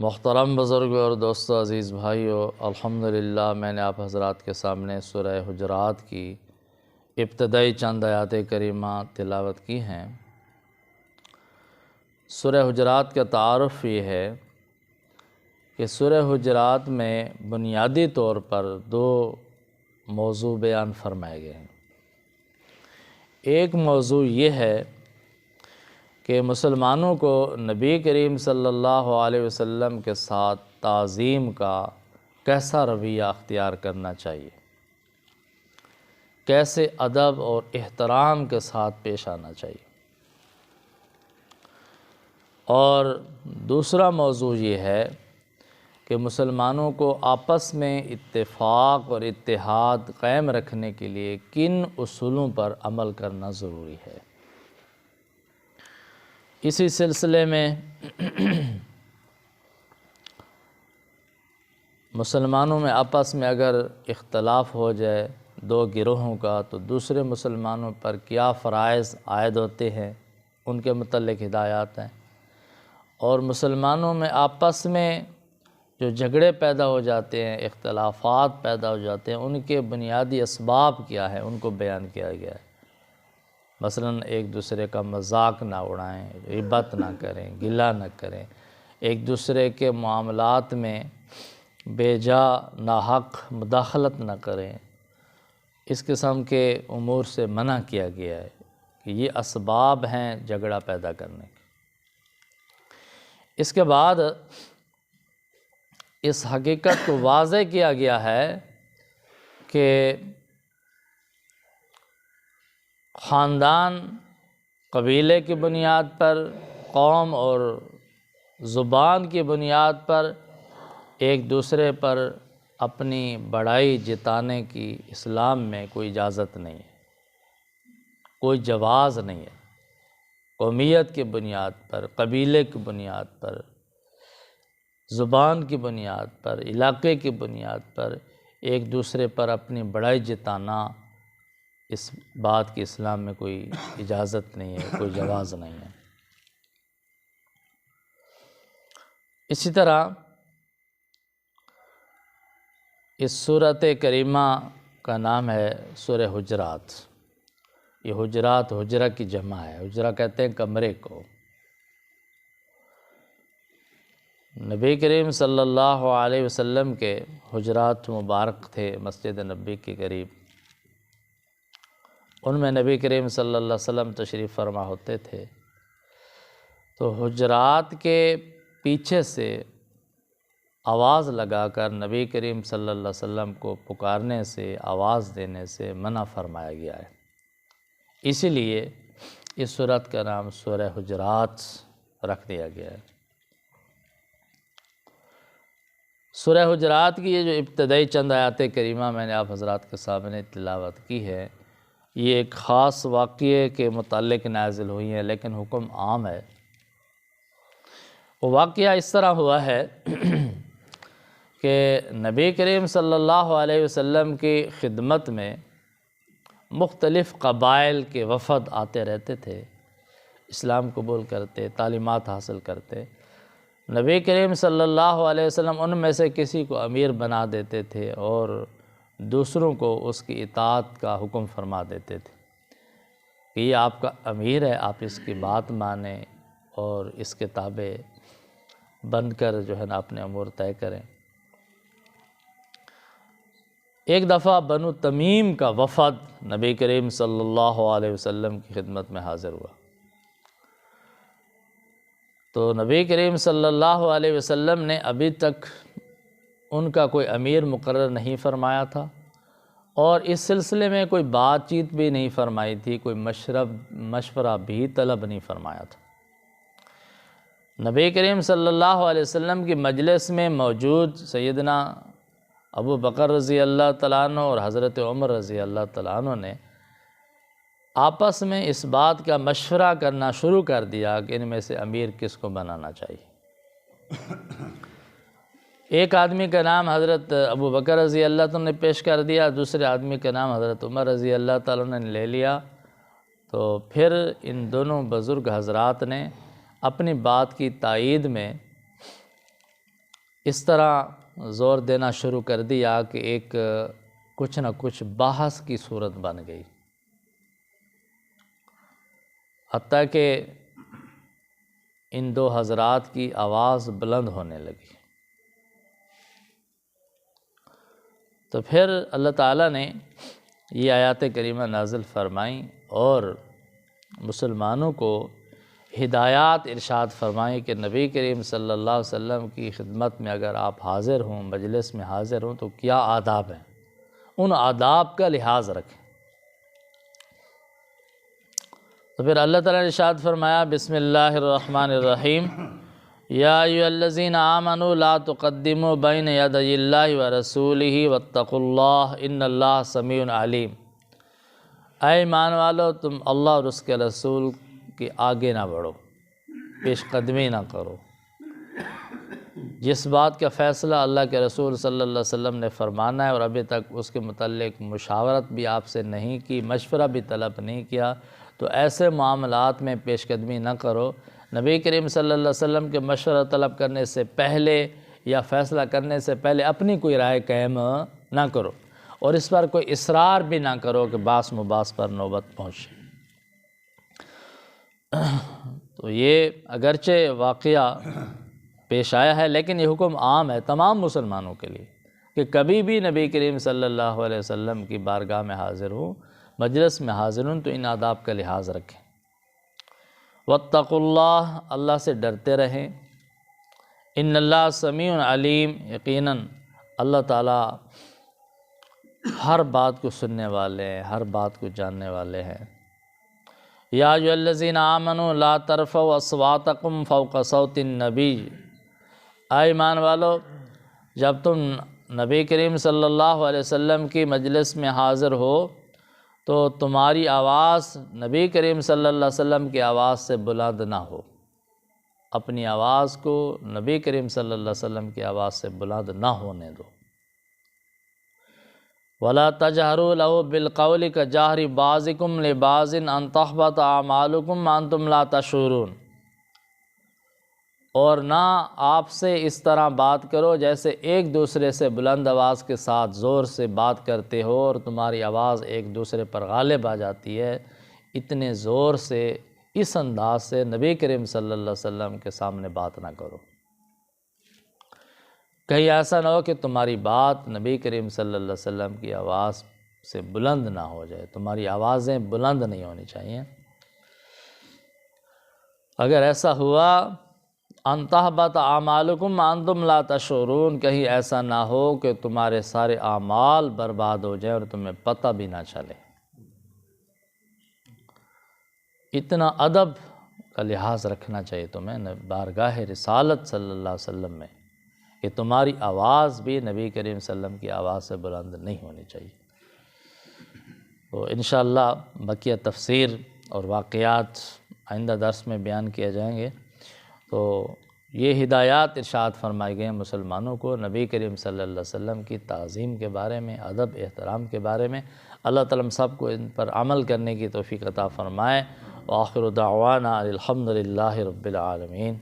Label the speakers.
Speaker 1: محترم بزرگ اور دوستو، عزیز بھائیو، الحمدللہ میں نے آپ حضرات کے سامنے سورہ حجرات کی ابتدائی چند آیات کریمہ تلاوت کی ہیں۔ سورہ حجرات کا تعارف یہ ہے کہ سورہ حجرات میں بنیادی طور پر دو موضوع بیان فرمائے گئے ہیں۔ ایک موضوع یہ ہے کہ مسلمانوں کو نبی کریم صلی اللہ علیہ وسلم کے ساتھ تعظیم کا کیسا رویہ اختیار کرنا چاہیے، کیسے ادب اور احترام کے ساتھ پیش آنا چاہیے۔ اور دوسرا موضوع یہ ہے کہ مسلمانوں کو آپس میں اتفاق اور اتحاد قائم رکھنے کے لیے کن اصولوں پر عمل کرنا ضروری ہے۔ اسی سلسلے میں مسلمانوں میں آپس میں اگر اختلاف ہو جائے دو گروہوں کا، تو دوسرے مسلمانوں پر کیا فرائض عائد ہوتے ہیں، ان کے متعلق ہدایات ہیں۔ اور مسلمانوں میں آپس میں جو جھگڑے پیدا ہو جاتے ہیں، اختلافات پیدا ہو جاتے ہیں، ان کے بنیادی اسباب کیا ہیں، ان کو بیان کیا گیا ہے۔ مثلاً ایک دوسرے کا مذاق نہ اڑائیں، غیبت نہ کریں، گلہ نہ کریں، ایک دوسرے کے معاملات میں بے جا ناحق مداخلت نہ کریں۔ اس قسم کے امور سے منع کیا گیا ہے کہ یہ اسباب ہیں جھگڑا پیدا کرنے کے۔ اس کے بعد اس حقیقت کو واضح کیا گیا ہے کہ خاندان، قبیلے کی بنیاد پر، قوم اور زبان کی بنیاد پر ایک دوسرے پر اپنی بڑائی جتانے کی اسلام میں کوئی اجازت نہیں ہے، کوئی جواز نہیں ہے۔ قومیت کی بنیاد پر، قبیلے کی بنیاد پر، زبان کی بنیاد پر، علاقے کی بنیاد پر ایک دوسرے پر اپنی بڑائی جتانا، اس بات کی اسلام میں کوئی اجازت نہیں ہے، کوئی جواز نہیں ہے۔ اسی طرح اس سورۃ کریمہ کا نام ہے سورہ حجرات۔ یہ حجرات حجرہ کی جمع ہے، حجرہ کہتے ہیں کمرے کو۔ نبی کریم صلی اللہ علیہ وسلم کے حجرات مبارک تھے مسجد نبی کے قریب، ان میں نبی کریم صلی اللہ علیہ وسلم تشریف فرما ہوتے تھے۔ تو حجرات کے پیچھے سے آواز لگا کر نبی کریم صلی اللہ علیہ وسلم کو پکارنے سے، آواز دینے سے منع فرمایا گیا ہے۔ اسی لیے اس سورت کا نام سورہ حجرات رکھ دیا گیا ہے۔ سورہ حجرات کی یہ جو ابتدائی چند آیات کریمہ میں نے آپ حضرات کے سامنے تلاوت کی ہے، یہ ایک خاص واقعے کے متعلق نازل ہوئی ہیں، لیکن حکم عام ہے۔ وہ واقعہ اس طرح ہوا ہے کہ نبی کریم صلی اللہ علیہ وسلم کی خدمت میں مختلف قبائل کے وفد آتے رہتے تھے، اسلام قبول کرتے، تعلیمات حاصل کرتے۔ نبی کریم صلی اللہ علیہ وسلم ان میں سے کسی کو امیر بنا دیتے تھے اور دوسروں کو اس کی اطاعت کا حکم فرما دیتے تھے کہ یہ آپ کا امیر ہے، آپ اس کی بات مانیں اور اس کے تابع بن کر جو ہے نا اپنے امور طے کریں۔ ایک دفعہ بنو تمیم کا وفد نبی کریم صلی اللہ علیہ وسلم کی خدمت میں حاضر ہوا، تو نبی کریم صلی اللہ علیہ وسلم نے ابھی تک ان کا کوئی امیر مقرر نہیں فرمایا تھا، اور اس سلسلے میں کوئی بات چیت بھی نہیں فرمائی تھی، کوئی مشورہ بھی طلب نہیں فرمایا تھا۔ نبی کریم صلی اللہ علیہ وسلم کی مجلس میں موجود سیدنا ابو بکر رضی اللہ تعالیٰ عنہ اور حضرت عمر رضی اللہ تعالیٰ عنہ نے آپس میں اس بات کا مشورہ کرنا شروع کر دیا کہ ان میں سے امیر کس کو بنانا چاہیے۔ ایک آدمی کا نام حضرت ابو بکر رضی اللہ تعالیٰ نے پیش کر دیا، دوسرے آدمی کا نام حضرت عمر رضی اللہ تعالیٰ نے لے لیا۔ تو پھر ان دونوں بزرگ حضرات نے اپنی بات کی تائید میں اس طرح زور دینا شروع کر دیا کہ ایک کچھ نہ کچھ بحث کی صورت بن گئی، حتیٰ کہ ان دو حضرات کی آواز بلند ہونے لگی۔ تو پھر اللہ تعالیٰ نے یہ آیات کریمہ نازل فرمائیں اور مسلمانوں کو ہدایات ارشاد فرمائیں کہ نبی کریم صلی اللہ علیہ وسلم کی خدمت میں اگر آپ حاضر ہوں، مجلس میں حاضر ہوں، تو کیا آداب ہیں، ان آداب کا لحاظ رکھیں۔ تو پھر اللہ تعالیٰ نے ارشاد فرمایا، بسم اللہ الرحمن الرحیم، یا ایھا الذین آمنوا لا تقدموا بین یدی اللہ ورسولہ واتقوا اللہ ان اللہ سمیع علیم۔ اے ایمان والو، تم اللہ اور اس کے رسول کے آگے نہ بڑھو، پیش قدمی نہ کرو۔ جس بات کا فیصلہ اللہ کے رسول صلی اللہ علیہ وسلم نے فرمانا ہے اور ابھی تک اس کے متعلق مشاورت بھی آپ سے نہیں کی، مشورہ بھی طلب نہیں کیا، تو ایسے معاملات میں پیش قدمی نہ کرو۔ نبی کریم صلی اللہ علیہ وسلم کے مشورہ طلب کرنے سے پہلے یا فیصلہ کرنے سے پہلے اپنی کوئی رائے قائم نہ کرو، اور اس پر کوئی اصرار بھی نہ کرو کہ باس مباس پر نوبت پہنچے۔ تو یہ اگرچہ واقعہ پیش آیا ہے، لیکن یہ حکم عام ہے تمام مسلمانوں کے لیے کہ کبھی بھی نبی کریم صلی اللہ علیہ وسلم کی بارگاہ میں حاضر ہوں، مجلس میں حاضر ہوں، تو ان آداب کا لحاظ رکھیں۔ واتقوا اللہ، اللہ سے ڈرتے رہیں۔ ان اللہ سمیع علیم، یقیناً اللہ تعالیٰ ہر بات کو سننے والے ہیں، ہر بات کو جاننے والے ہیں۔ یا ایھا الذین آمنوا لا ترفعوا اصواتکم فوق صوت النبی۔ اے ایمان والو، جب تم نبی کریم صلی اللہ علیہ وسلم کی مجلس میں حاضر ہو تو تمہاری آواز نبی کریم صلی اللہ علیہ وسلم کی آواز سے بلند نہ ہو، اپنی آواز کو نبی کریم صلی اللہ علیہ وسلم کی آواز سے بلند نہ ہونے دو۔ وَلَا تَجْهَرُوا لَهُ بِالْقَوْلِ كَجَهْرِ بَعْضِكُمْ لِبَعْضٍ أَن تَحْبَطَ أَعْمَالُكُمْ وَأَنْتُمْ لَا تَشْعُرُونَ۔ اور نہ آپ سے اس طرح بات کرو جیسے ایک دوسرے سے بلند آواز کے ساتھ زور سے بات کرتے ہو اور تمہاری آواز ایک دوسرے پر غالب آ جاتی ہے، اتنے زور سے، اس انداز سے نبی کریم صلی اللہ علیہ وسلم کے سامنے بات نہ کرو۔ کہیں ایسا نہ ہو کہ تمہاری بات نبی کریم صلی اللہ علیہ وسلم کی آواز سے بلند نہ ہو جائے، تمہاری آوازیں بلند نہیں ہونی چاہیے۔ اگر ایسا ہوا، ان تحبط اعمالکم وانتم لا تشعرون، کہیں ایسا نہ ہو کہ تمہارے سارے اعمال برباد ہو جائیں اور تمہیں پتہ بھی نہ چلے۔ اتنا ادب کا لحاظ رکھنا چاہیے تمہیں بارگاہ رسالت صلی اللہ علیہ وسلم میں کہ تمہاری آواز بھی نبی کریم صلی اللہ علیہ وسلم کی آواز سے بلند نہیں ہونی چاہیے۔ تو انشاءاللہ بقیہ تفسیر اور واقعات آئندہ درس میں بیان کیے جائیں گے۔ تو یہ ہدایات ارشاد فرمائی گئے ہیں مسلمانوں کو نبی کریم صلی اللہ علیہ وسلم کی تعظیم کے بارے میں، ادب احترام کے بارے میں۔ اللہ تعالیٰ ہم سب کو ان پر عمل کرنے کی توفیق عطا فرمائے۔ وآخر دعوانا الحمد للہ رب العالمین۔